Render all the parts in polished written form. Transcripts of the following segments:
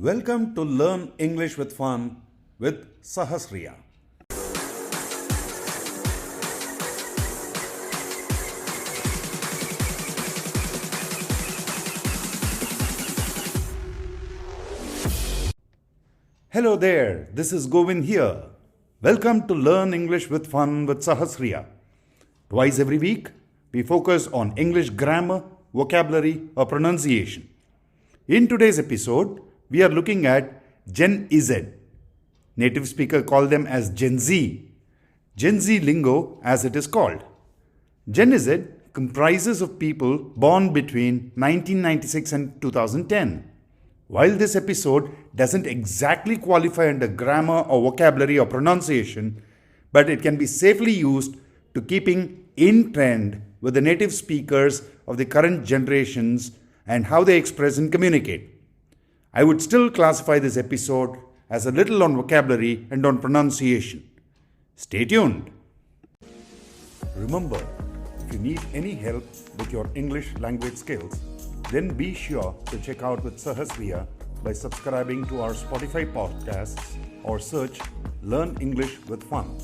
Welcome to Learn English with Fun with 𝙛𝙪𝙣. Hello there, this is Govind here. Welcome to Learn English with Fun with 𝙛𝙪𝙣. Twice every week, we focus on English grammar, vocabulary, or pronunciation. In today's episode, we are looking at Gen Z. Native speakers call them as Gen Z. Gen Z lingo as it is called. Gen Z comprises of people born between 1996 and 2010. While this episode doesn't exactly qualify under grammar or vocabulary or pronunciation, but it can be safely used to keeping in trend with the native speakers of the current generations and how they express and communicate. I would still classify this episode as a little on vocabulary and on pronunciation. Stay tuned. Remember, if you need any help with your English language skills, then be sure to check out with 𝙛𝙪𝙣 by subscribing to our Spotify podcasts or search Learn English with Fun.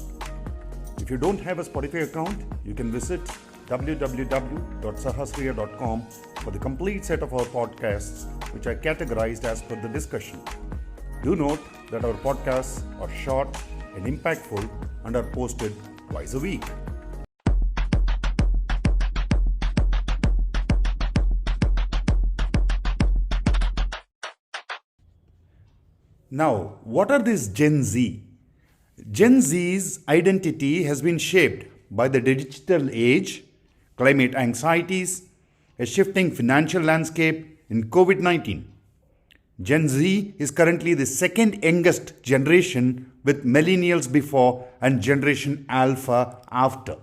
If you don't have a Spotify account, you can visit www.𝙤𝙪𝙣.com for the complete set of our podcasts, which are categorized as per the discussion. Do note that our podcasts are short and impactful and are posted twice a week. Now, what are these Gen Z? Gen Z's identity has been shaped by the digital age, climate anxieties, a shifting financial landscape, and COVID-19. Gen Z is currently the second youngest generation, with millennials before and Generation Alpha after.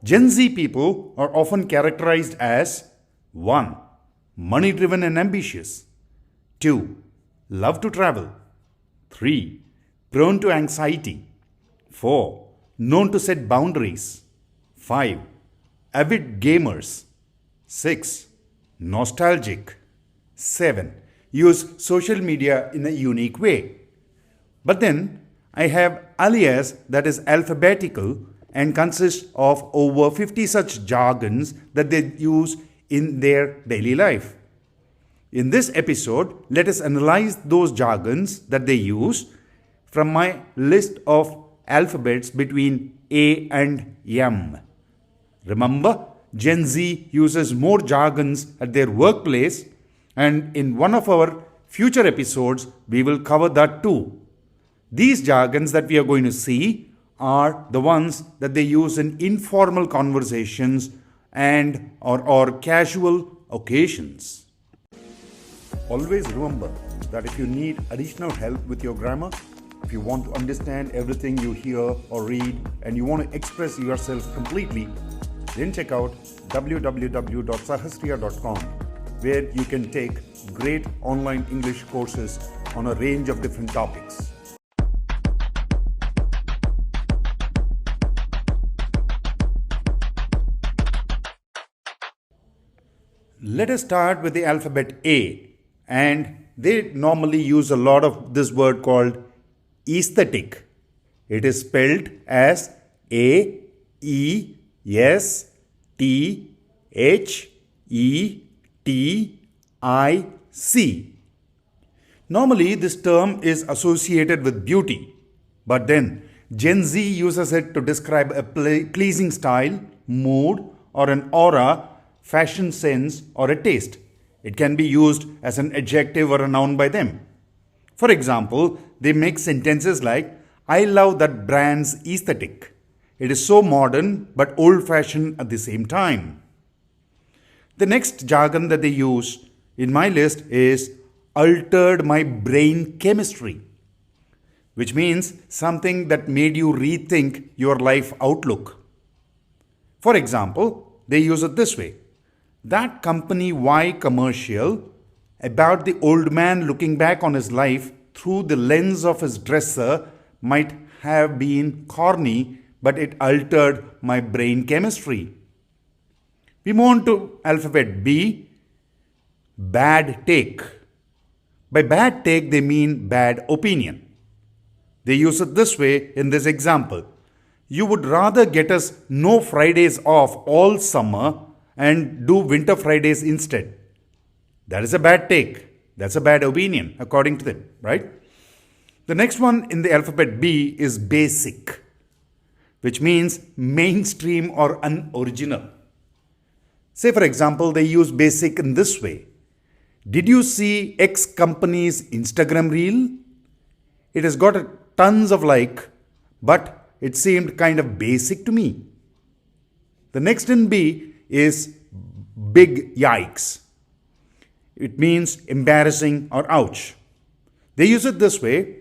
Gen Z people are often characterized as 1. Money-driven and ambitious. 2. Love to travel. 3. Prone to anxiety. 4. Known to set boundaries. 5. Avid gamers. 6. Nostalgic. 7. Use social media in a unique way. But then I have alias that is alphabetical and consists of over 50 such jargons that they use in their daily life. In this episode, let us analyze those jargons that they use from my list of alphabets between A and M. Remember, Gen Z uses more jargons at their workplace, and in one of our future episodes, we will cover that too. These jargons that we are going to see are the ones that they use in informal conversations and or casual occasions. Always remember that if you need additional help with your grammar, if you want to understand everything you hear or read and you want to express yourself completely, then check out www.𝙤𝙪𝙣.com, where you can take great online English courses on a range of different topics. Let us start with the alphabet A, and they normally use a lot of this word called aesthetic. It is spelled as AESTHETIC. Normally, this term is associated with beauty, but then Gen Z uses it to describe a pleasing style, mood, or an aura, fashion sense, or a taste. It can be used as an adjective or a noun by them. For example, they make sentences like, I love that brand's aesthetic. It is so modern but old-fashioned at the same time. The next jargon that they use in my list is altered my brain chemistry, which means something that made you rethink your life outlook. For example, they use it this way. That company Y commercial about the old man looking back on his life through the lens of his dresser might have been corny, but it altered my brain chemistry. We move on to alphabet B, bad take. By bad take, they mean bad opinion. They use it this way in this example. You would rather get us no Fridays off all summer and do winter Fridays instead. That is a bad take. That's a bad opinion, according to them, right? The next one in the alphabet B is basic, which means mainstream or unoriginal. Say, for example, they use basic in this way. Did you see X company's Instagram reel? It has got tons of like, but it seemed kind of basic to me. The next in B is big yikes. It means embarrassing or ouch. They use it this way.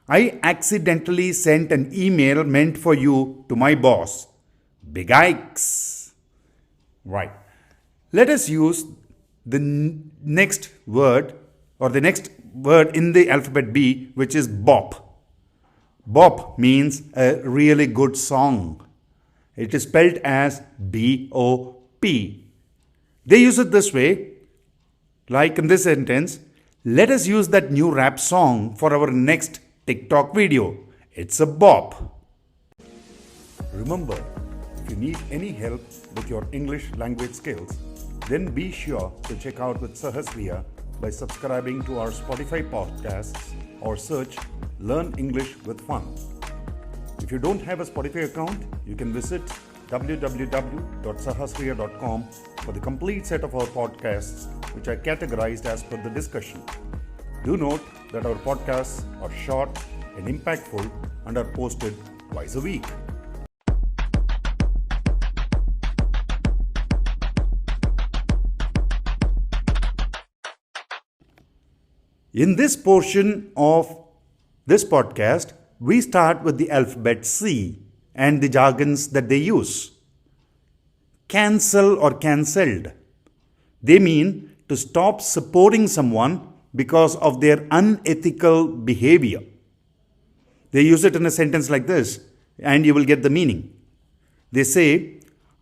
I accidentally sent an email meant for you to my boss. Big yikes. Right. Let us use the next word or the next word in the alphabet B, which is bop. Bop means a really good song. It is spelled as B-O-P. They use it this way, like in this sentence, let us use that new rap song for our next TikTok video. It's a bop. Remember, if you need any help with your English language skills, then be sure to check out with 𝙛𝙪𝙣 by subscribing to our Spotify podcasts or search Learn English with Fun. If you don't have a Spotify account, you can visit www.𝙤𝙪𝙣.com for the complete set of our podcasts, which are categorized as per the discussion. Do note that our podcasts are short and impactful and are posted twice a week. In this portion of this podcast, we start with the alphabet C and the jargons that they use. Cancel or cancelled. They mean to stop supporting someone because of their unethical behavior. They use it in a sentence like this, and you will get the meaning. They say,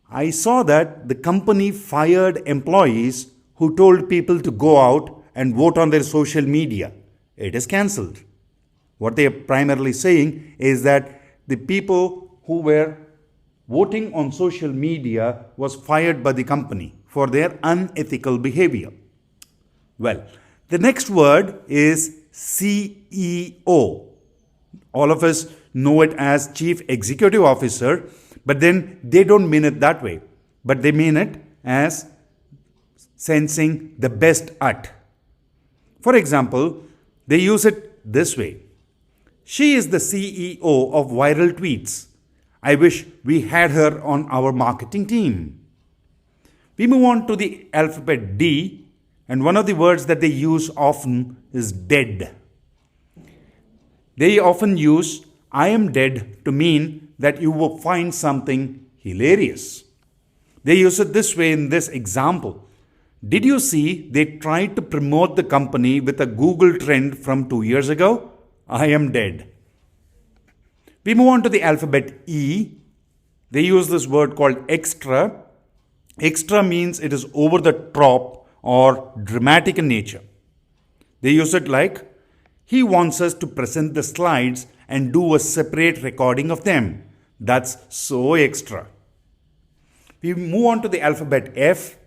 I saw that the company fired employees who told people to go out and vote on their social media. It is cancelled. What they are primarily saying is that the people who were voting on social media was fired by the company for their unethical behavior. Well, the next word is CEO. All of us know it as Chief Executive Officer, but then they don't mean it that way, but they mean it as sensing the best at. For example, they use it this way. She is the CEO of viral tweets. I wish we had her on our marketing team. We move on to the alphabet D, and one of the words that they use often is dead. They often use I am dead to mean that you will find something hilarious. They use it this way in this example. Did you see they tried to promote the company with a Google trend from 2 years ago? I am dead. We move on to the alphabet E. They use this word called extra. Extra means it is over the top or dramatic in nature. They use it like, he wants us to present the slides and do a separate recording of them. That's so extra. We move on to the alphabet F.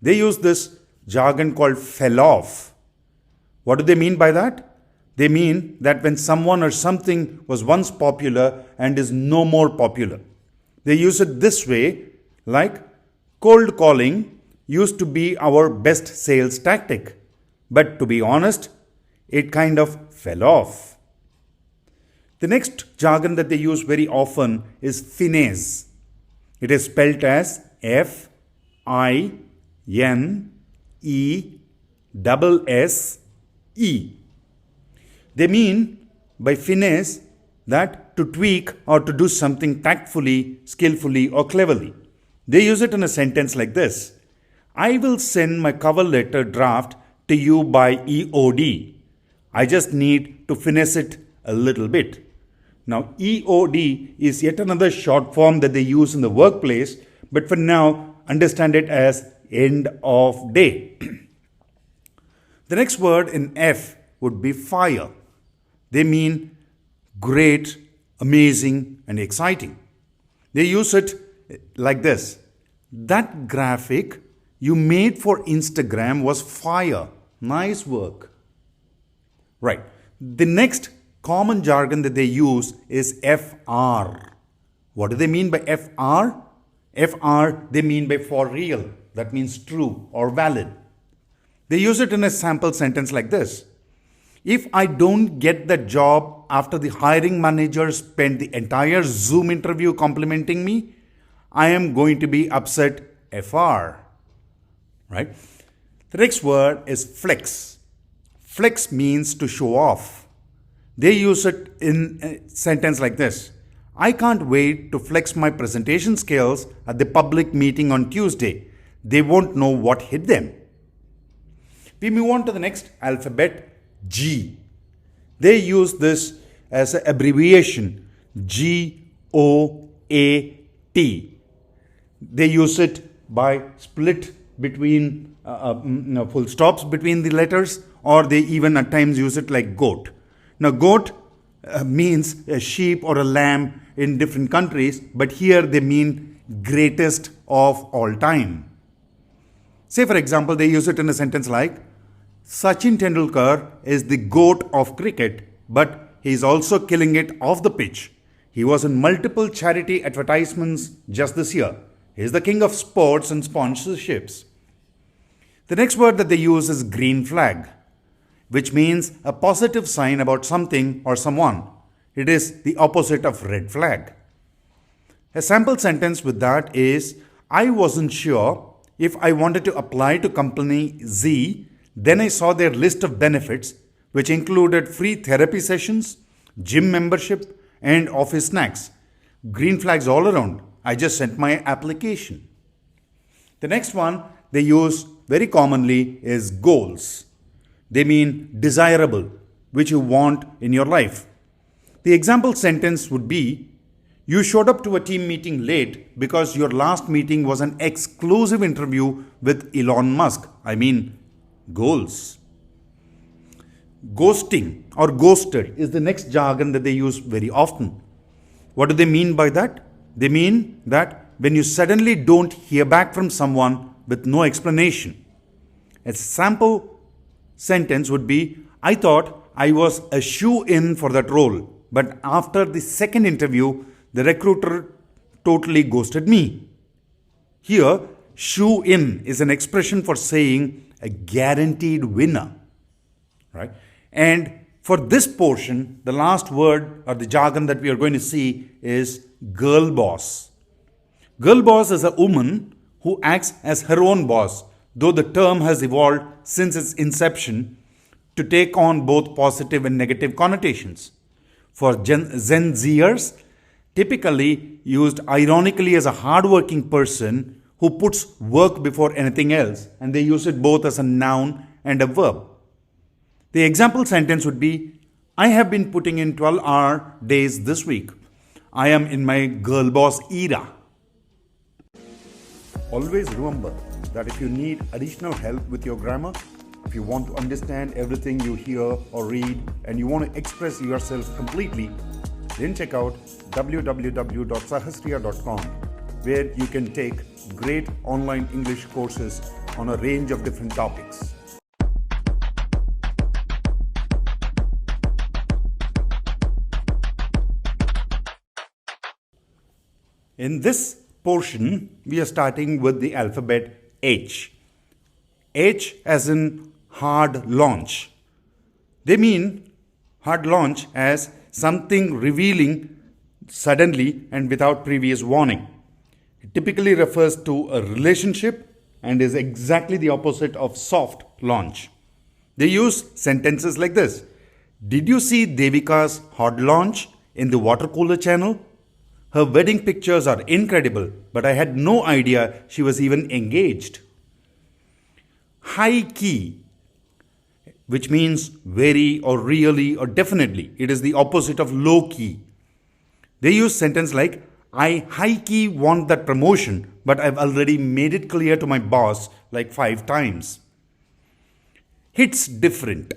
They use this jargon called fell off. What do they mean by that? They mean that when someone or something was once popular and is no more popular. They use it this way, like cold calling used to be our best sales tactic. But to be honest, it kind of fell off. The next jargon that they use very often is finesse. It is spelled as F-I-N-E-S-S-E. They mean by finesse that to tweak or to do something tactfully, skillfully or cleverly. They use it in a sentence like this. I will send my cover letter draft to you by EOD. I just need to finesse it a little bit. Now EOD is yet another short form that they use in the workplace, but for now understand it as end of day. The next word in F would be fire. They mean great, amazing, and exciting. They use it like this. That graphic you made for Instagram was fire. Nice work. Right. The next common jargon that they use is FR. What do they mean by FR? FR, they mean by for real. That means true or valid. They use it in a sample sentence like this. If I don't get the job after the hiring manager spent the entire Zoom interview complimenting me, I am going to be upset FR. Right? The next word is flex. Flex means to show off. They use it in a sentence like this. I can't wait to flex my presentation skills at the public meeting on Tuesday. They won't know what hit them. We move on to the next alphabet, G. They use this as an abbreviation, G.O.A.T. They use it by split between full stops between the letters, or they even at times use it like goat. Now, goat means a sheep or a lamb in different countries, but here they mean greatest of all time. Say, for example, they use it in a sentence like, Sachin Tendulkar is the GOAT of cricket, but he is also killing it off the pitch. He was in multiple charity advertisements just this year. He is the king of sports and sponsorships. The next word that they use is green flag, which means a positive sign about something or someone. It is the opposite of red flag. A sample sentence with that is, I wasn't sure if I wanted to apply to company Z. Then I saw their list of benefits, which included free therapy sessions, gym membership, and office snacks. Green flags all around. I just sent my application. The next one they use very commonly is goals. They mean desirable, which you want in your life. The example sentence would be, you showed up to a team meeting late because your last meeting was an exclusive interview with Elon Musk. Goals. Ghosting or ghosted is the next jargon that they use very often. What do they mean by that? They mean that when you suddenly don't hear back from someone with no explanation. A sample sentence would be, I thought I was a shoe-in for that role, but after the second interview, the recruiter totally ghosted me. Here, shoe-in is an expression for saying a guaranteed winner, right? And for this portion, the last word or the jargon that we are going to see is girl boss. Girl boss is a woman who acts as her own boss, though the term has evolved since its inception to take on both positive and negative connotations. For Gen Zers, typically used ironically as a hardworking person who puts work before anything else, and they use it both as a noun and a verb. The example sentence would be, I have been putting in 12-hour days this week. I am in my girl boss era. Always remember that if you need additional help with your grammar, if you want to understand everything you hear or read, and you want to express yourself completely, then check out www.𝙛𝙪𝙣.com, where you can take great online English courses on a range of different topics. In this portion, we are starting with the alphabet H. H as in hard launch. They mean hard launch as something revealing suddenly and without previous warning. It typically refers to a relationship and is exactly the opposite of soft launch. They use sentences like this. Did you see Devika's hot launch in the water cooler channel? Her wedding pictures are incredible, but I had no idea she was even engaged. High key, which means very or really or definitely. It is the opposite of low key. They use sentence like, I high key want that promotion, but I've already made it clear to my boss like 5 times. Hits different.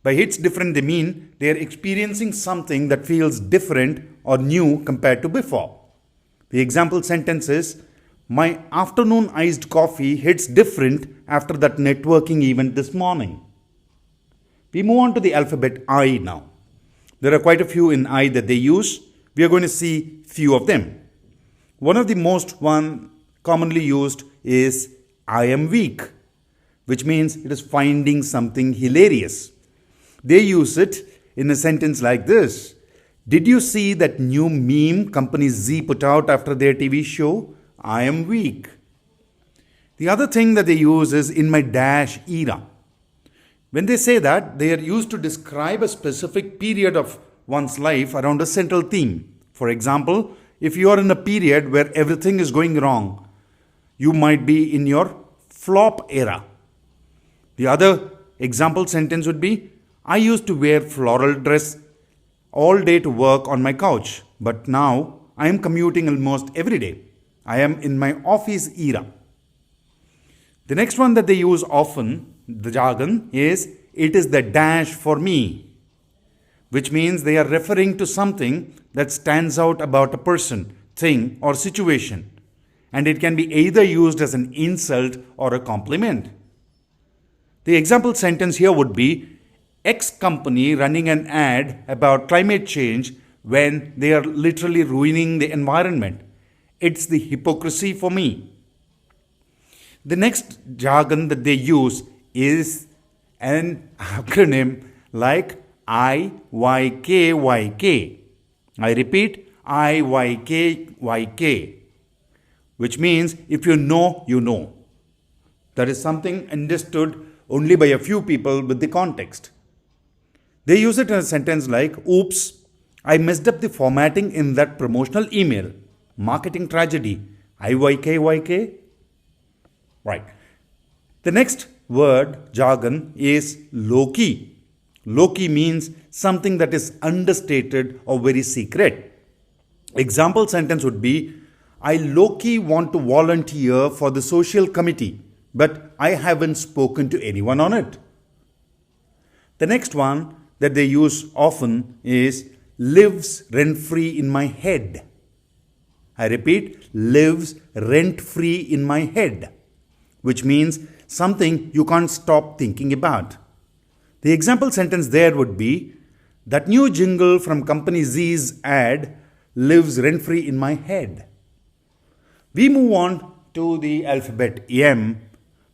By hits different, they mean they are experiencing something that feels different or new compared to before. The example sentence is, my afternoon iced coffee hits different after that networking event this morning. We move on to the alphabet I now. There are quite a few in I that they use. We are going to see few of them. One of the most commonly used is I am weak, which means it is finding something hilarious. They use it in a sentence like this. Did you see that new meme company Z put out after their TV show? I am weak. The other thing that they use is in my dash era. When they say that, they are used to describe a specific period of one's life around a central theme. For example, if you are in a period where everything is going wrong, you might be in your flop era. The other example sentence would be, I used to wear floral dress all day to work on my couch, but now I am commuting almost every day. I am in my office era. The next one that they use often, the jargon, is it is the dash for me, which means they are referring to something that stands out about a person, thing, or situation, and it can be either used as an insult or a compliment. The example sentence here would be, X company running an ad about climate change when they are literally ruining the environment. It's the hypocrisy for me. The next jargon that they use is an acronym like IYKYK. I repeat, IYKYK, which means if you know, you know. That is something understood only by a few people with the context. They use it in a sentence like, oops, I messed up the formatting in that promotional email. Marketing tragedy. IYKYK. Right. The next word, jargon, is Lowkey. Lowkey means something that is understated or very secret. Example sentence would be, I low-key want to volunteer for the social committee, but I haven't spoken to anyone on it. The next one that they use often is lives rent-free in my head. I repeat, lives rent-free in my head, which means something you can't stop thinking about. The example sentence there would be, that new jingle from company Z's ad lives rent-free in my head. We move on to the alphabet M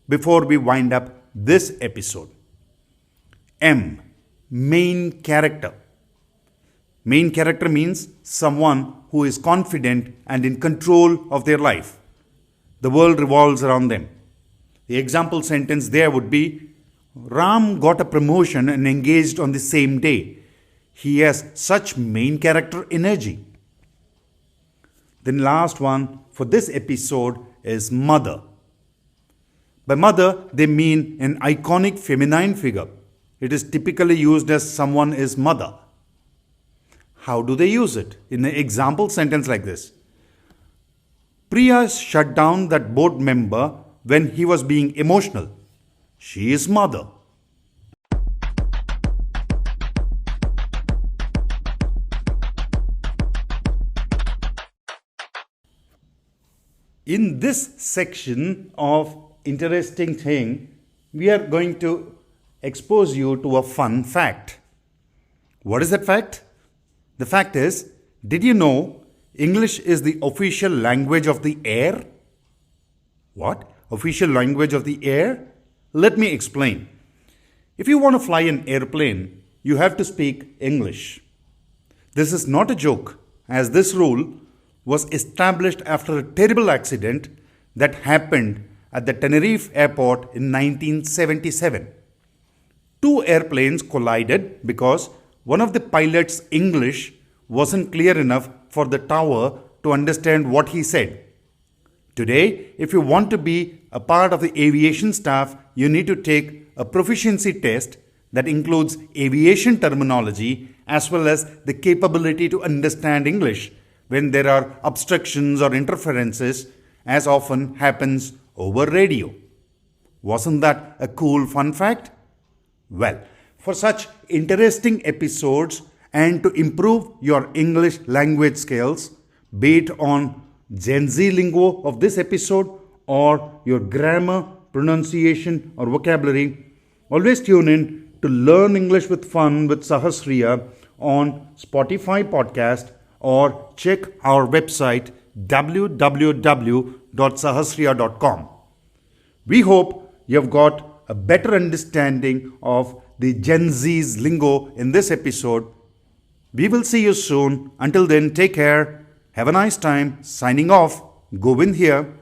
before we wind up this episode. M, main character. Main character means someone who is confident and in control of their life. The world revolves around them. The example sentence there would be, Ram got a promotion and engaged on the same day. He has such main character energy. The last one for this episode is mother. By mother, they mean an iconic feminine figure. It is typically used as someone is mother. How do they use it? In an example sentence like this. Priya shut down that board member when he was being emotional. She is mother. In this section of interesting thing, we are going to expose you to a fun fact. What is that fact? The fact is, did you know English is the official language of the air? What? Official language of the air? Let me explain. If you want to fly an airplane, you have to speak English. This is not a joke, as this rule was established after a terrible accident that happened at the Tenerife airport in 1977. Two airplanes collided because one of the pilot's English wasn't clear enough for the tower to understand what he said. Today, if you want to be a part of the aviation staff, you need to take a proficiency test that includes aviation terminology as well as the capability to understand English when there are obstructions or interferences, as often happens over radio. Wasn't that a cool fun fact? Well, For such interesting episodes and to improve your English language skills, be it on Gen Z lingo of this episode or your grammar, pronunciation, or vocabulary, always tune in to Learn English with Fun with 𝙤𝙪𝙣 on Spotify podcast or check our website www.𝙤𝙪𝙣.com. We hope you have got a better understanding of the Gen Z's lingo in this episode. We will see you soon. Until then, take care. Have a nice time. Signing off. Govind here.